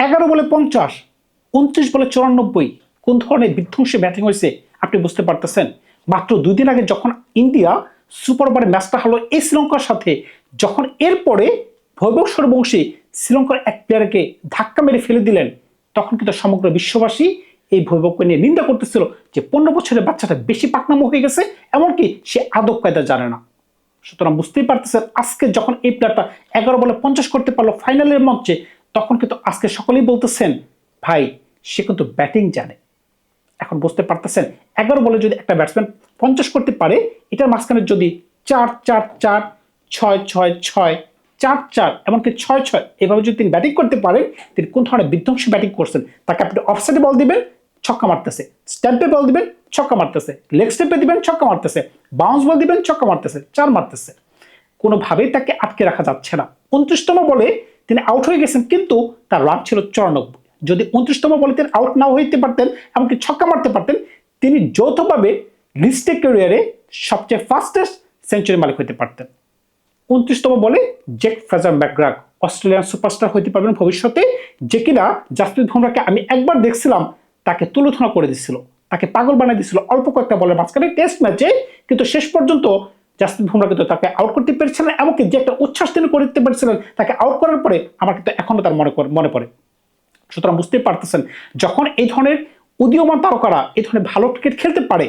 11 বলে 50, 29 বলে 94, কোন ধরনের বিধ্বংসী ব্যাটিং হয়েছে আপনি বুঝতে পারতেছেন? মাত্র 2 দিন আগে যখন ইন্ডিয়া সুপার ওভারে ম্যাচটা হলো এই শ্রীলঙ্কার সাথে, যখন এরপরে বৈভব সূর্যবংশী শ্রীলঙ্কার এক প্লেয়ারকে ধাক্কা মেরে ফেলে দিলেন, তখন কিন্তু সমগ্র বিশ্ববাসী এই বৈভবকে নিয়ে নিন্দা করতেছিল যে 15 বছরের বাচ্চাটা বেশি পাকনামো হয়ে গেছে, এমনকি সে আদব কায়দা জানে না। সুতরাং বুঝতেই পারতেছেন আজকে যখন এই প্লেয়ারটা 11 বলে 50 করতে পারলো ফাইনালের মঞ্চে, তখন কিন্তু আজকে সকলেই বলতেছেন ভাই সে কিন্তু ব্যাটিং জানে। এখন বুঝতে পারতেছেন 11 বলে যদি একটা ব্যাটসম্যান 50 করতে পারে, এটার মাঝখানে যদি 4-4-4, 6-6-6, 4-4, এমনকি 6-6 এভাবে যদি তিনি ব্যাটিং করতে পারেন, তিনি কোন ধরনের বিধ্বংসী ব্যাটিং করছেন। তাকে আপনি অফসাইডে বল দিবেন, ছক্কা মারতেছে, স্ট্যাম্পে বল দিবেন, ছক্কা মারতেছে, লেগ স্টেপে দিবেন, ছক্কা মারতেছে, বাউন্স বল দিবেন, ছক্কা মারতেছে, 4 মারতেছে। কোনোভাবেই তাকে আটকে রাখা যাচ্ছে না। 29তম বলে তিনি আউট হয়ে গেছেন, কিন্তু তার রান ছিল 94। যদি 29তম বলে তিনি আউট নাও হইতে পারতেন, এমনকি ছক্কা মারতে পারতেন, তিনি যৌথভাবে লিস্টের ক্যারিয়ারে সবচেয়ে ফাস্টেস্ট সেঞ্চুরি মালিক হইতে পারতেন। 29তম বলে Jake Fraser McGrath Australian superstar হইতে পারবেন ভবিষ্যতে, যে কিনা জাসপ্রীত বুমরাহকে আমি একবার দেখছিলাম তাকে তুলোধনা করে দিচ্ছিল, তাকে পাগল বানিয়ে দিচ্ছিল অল্প কয়েকটা বলের মাঝখানে টেস্ট ম্যাচে, কিন্তু শেষ পর্যন্ত জাসপ্রীত বুমরাহ কিন্তু তাকে আউট করতে পেরেছিলেন, এমনকি যে একটা উচ্ছ্বাস তিনি করতে পেরেছিলেন তাকে আউট করার পরে, আমার কিন্তু এখনো তার মনে পড়ে। সুতরাং বুঝতেই পারতেছেন যখন এই ধরনের উদীয়মান তারকারা এই ধরনের ভালো ক্রিকেট খেলতে পারে,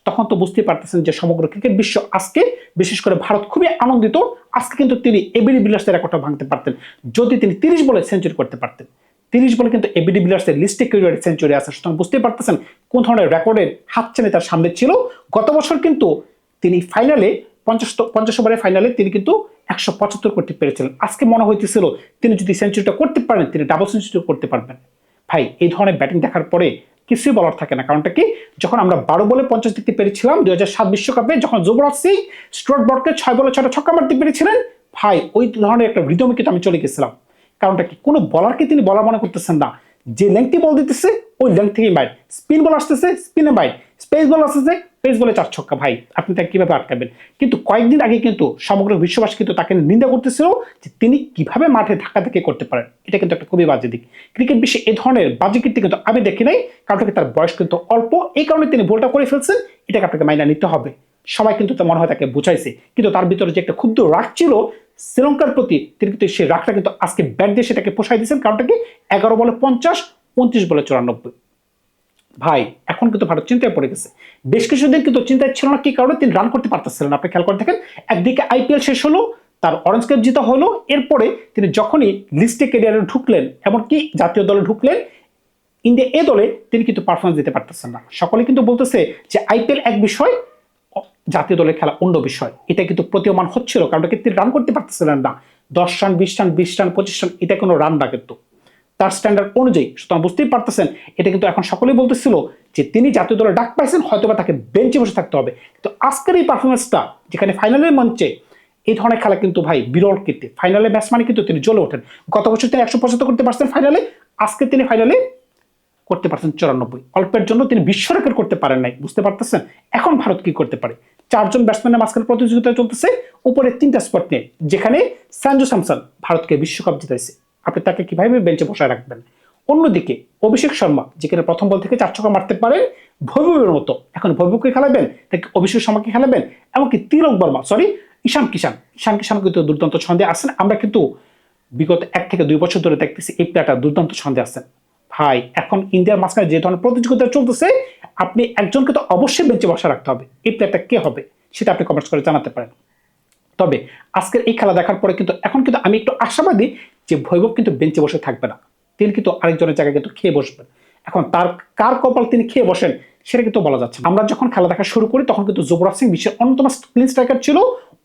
তখন তো বুঝতেই পারতেছেন যে সমগ্র ক্রিকেট বিশ্ব আজকে, বিশেষ করে ভারত, খুবই আনন্দিত। আজকে কিন্তু তিনি এবি ডিভিলিয়ার্সের রেকর্ডটা ভাঙতে পারতেন যদি তিনি 30 বলে সেঞ্চুরি করতে পারতেন। 30 বলে কিন্তু এবি ডিভিলিয়ার্সের লিস্টে ক্যারিয়ারে সেঞ্চুরি আছে। সুতরাং বুঝতেই পারতেছেন কোন ধরনের রেকর্ডের হাতছানি তার সামনে ছিল। গত বছর কিন্তু তিনি ফাইনালে 50 ওভারের ফাইনালে তিনি কিন্তু 175 করতে পেরেছিলেন। আজকে মনে হইতেছিল তিনি যদি সেঞ্চুরিটা করতে পারেন, তিনি ডাবল সেঞ্চুরি করতে পারবেন। ভাই এই ধরনের ব্যাটিং দেখার পরে কিছুই বলার থাকে না। কারণটা কি, যখন আমরা 12 বলে 50 দেখতে পেরেছিলাম 2007 বিশ্বকাপে, যখন যুবরাজ সিং স্টুয়ার্ট ব্রডকে 6 বলে 6টা ছক্কা মারতে পেরেছিলেন, ভাই ওই ধরনের একটা রিদমে কিন্তু আমি চলে গেছিলাম। কারণটা কি, কোনো বলারকে তিনি বলার মনে করতেছেন না, যে লেংথি বল দিতেছে ওই লেংথ থেকেই বাইট, স্পিন বল আসতেছে স্পিনে বাইট, স্পেস বল আসতেছে পেস বলে 4 ছক্কা। ভাই আপনি তাকে কিভাবে আটকাবেন? কিন্তু কয়েকদিন আগে কিন্তু সমগ্র বিশ্ববাসী কিন্তু তাকে নিন্দা করতেছিল যে তিনি কিভাবে মাঠে ধাক্কাধাক্কি করতে পারেন। এটা কিন্তু একটা খুবই বাজে দিক। ক্রিকেট বিশ্বে এই ধরনের বাজে কীর্তি কিন্তু আমি দেখি নাই, কারণ তার বয়স কিন্তু অল্প, এই কারণে তিনি ভুলটা করে ফেলছেন। এটাকে আপনাকে মাইনা নিতে হবে। সবাই কিন্তু মনে হয় তাকে বুঝাইছে, কিন্তু তার ভিতরে যে একটা ক্ষুদ্র রাগ ছিল শ্রীলঙ্কার প্রতি, তিনি কিন্তু সেই রাগটা কিন্তু আজকে ব্যাট দিয়ে সেটাকে পোষাই দিয়েছেন। কারণটা কি, 11 বলে 50, 29 বলে 94। ভাই এখন কিন্তু ভারত চিন্তায় পড়ে গেছে। বেশ কিছুদিন কিন্তু চিন্তায় ছিল না, কি কারণে, তিনি রান করতে পারতেছিলেন। আপনি খেয়াল করে দেখেন, একদিকে আইপিএল শেষ হলো, তার অরেঞ্জ ক্যাপ জিতা হলো, এরপরে তিনি যখনই লিস্টে ক্যারিয়ারে ঢুকলেন, এমনকি জাতীয় দলে ঢুকলেন, ইন্ডিয়া এ দলে তিনি কিন্তু পারফরমেন্স দিতে পারতেছেন না। সকলে কিন্তু বলতেছে যে আইপিএল এক বিষয়, জাতীয় দলের খেলা অন্য বিষয়। এটা কিন্তু প্রতীয়মান হচ্ছিল, কারণ তিনি রান করতে পারতেছিলেন না। 10 রান, 20 রান, 20 রান, 25 রান, এটা কোনো রান না কিন্তু তার স্ট্যান্ডার্ড অনুযায়ী। সুতরাং বুঝতেই পারতেছেন, এটা কিন্তু এখন সকলেই বলতেছিল যে তিনি জাতীয় দলে ডাক পাইছেন, হয়তোবা তাকে বেঞ্চে বসে থাকতে হবে। কিন্তু আজকের এই পারফরমেন্সটা, যেখানে ফাইনালের মঞ্চে এই ধরনের খেলা কিন্তু ভাই বিরল কীর্তি। ফাইনালে ব্যাটসম্যানে কিন্তু তিনি জ্বলে ওঠেন। গত বছর তিনি 175 করতে পারছেন ফাইনালে, আজকে তিনি ফাইনালে করতে পারছেন 94। অল্পের জন্য তিনি বিশ্ব রেকর্ড করতে পারেন নাই। বুঝতে পারতেছেন এখন ভারত কি করতে পারে? 4 জন ব্যাটসম্যানের মাঝখানে প্রতিযোগিতা চলতেছে, উপরে 3টা স্পট নিয়ে, যেখানে সঞ্জু স্যামসন ভারতকে বিশ্বকাপ জিতাইছে। আপনি তাকে কিভাবে বেঞ্চে বসায় রাখবেন? অন্যদিকে অভিষেক শর্মা, যেখানে প্রথম বল থেকে 4 ছক্কা মারতে পারেন বৈভবের মতো, এখন বৈভবকে খেলাবেন নাকি অভিষেক শর্মাকে খেলাবেন? এমনকি তিলক বর্মা, ঈশান কিষান কিন্তু দুর্দান্ত ছন্দে আসেন। আমরা কিন্তু বিগত 1 থেকে 2 বছর ধরে দেখতেছি এই প্লেয়ারটা দুর্দান্ত ছন্দে আসেন। ভাই এখন ইন্ডিয়ার মাঝখানে যে ধরনের প্রতিযোগিতা চলতেছে, আপনি একজনকে তো অবশ্যই বেঞ্চে বসা রাখতে হবে। এই প্লেয়ারটা কে হবে সেটা আপনি কমেন্টস করে জানাতে পারেন। তবে আজকের এই খেলা দেখার পরে কিন্তু এখন কিন্তু আমি একটু আশাবাদী যে বৈভব কিন্তু বেঞ্চে বসে থাকবে না, তিনি কিন্তু আরেকজনের জায়গায় কিন্তু খেয়ে বসবেন। এখন তার কার কপাল তিনি খেয়ে বসেন সেটা কিন্তু বলা যাচ্ছে। আমরা যখন খেলা দেখা শুরু করি তখন কিন্তু যুবরাজ সিং বিশ্বের অন্যতম ক্লিন স্ট্রাইকার ছিল।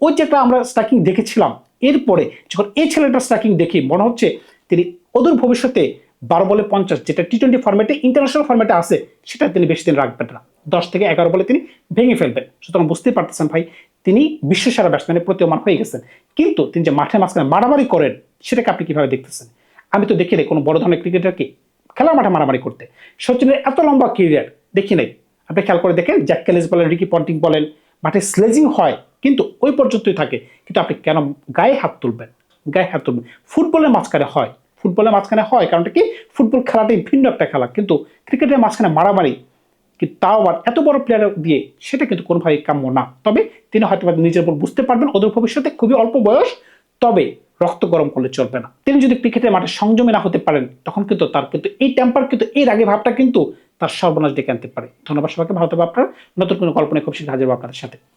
ওই যেটা আমরা স্ট্রাইকিং দেখেছিলাম, এরপরে যখন এই ছেলেটার স্ট্রাইকিং দেখি মনে হচ্ছে তিনি অদূর ভবিষ্যতে 12 বলে 50, যেটা টি-20 ফরম্যাটে, ইন্টারন্যাশনাল ফরম্যাটে আছে, সেটা তিনি বেশি দিন রাখবেন না। 10 থেকে 11 বলে তিনি ভেঙে ফেলবেন। সুতরাং বুঝতেই পারতেছেন ভাই, তিনি বিশ্বসেরা ব্যাটসম্যানের প্রতীয়মান হয়ে গেছেন। কিন্তু তিনি যে মাঠের মাঝখানে মারামারি করেন, সেটাকে আপনি কিভাবে দেখতেছেন? আমি তো দেখি নাই কোনো বড় ধরনের ক্রিকেটারকে খেলার মাঠে মারামারি করতে। সচিনের এত লম্বা ক্যারিয়ার দেখি নাই। আপনি খেয়াল করে দেখেন, জ্যাক ক্যালিস বলেন, রিকি পন্টিং বলেন, মাঠে স্লেজিং হয় কিন্তু ওই পর্যন্তই থাকে। কিন্তু আপনি কেন গায়ে হাত তুলবেন? ফুটবলের মাঝখানে হয়, ফুটবলের মাঝখানে হয়, কারণটা কি ফুটবল খেলাটাই ভিন্ন একটা খেলা, কিন্তু ক্রিকেটের মাঝখানে মারামারি, কিন্তু তাও আবার এত বড় প্লেয়ার দিয়ে সেটা কিন্তু কোনোভাবেই কাম্য না। তবে তিনি হয়তো নিজের উপর বুঝতে পারবেন অদূর ভবিষ্যতে, খুবই অল্প বয়স, তবে রক্ত গরম করলে চলবে না। তিনি যদি ক্রিকেটের মাঠে সংযমী না হতে পারেন তখন কিন্তু তার কিন্তু এই টেম্পার কিন্তু এই রাগে ভাবটা কিন্তু তার সর্বনাশ ডেকে আনতে পারে। ধন্যবাদ সবাইকে, ভালো থাকবে আপনারা। নতুন কোনো গল্প নিয়ে খুব শীঘ্র হাজির হবো আপনাদের সাথে।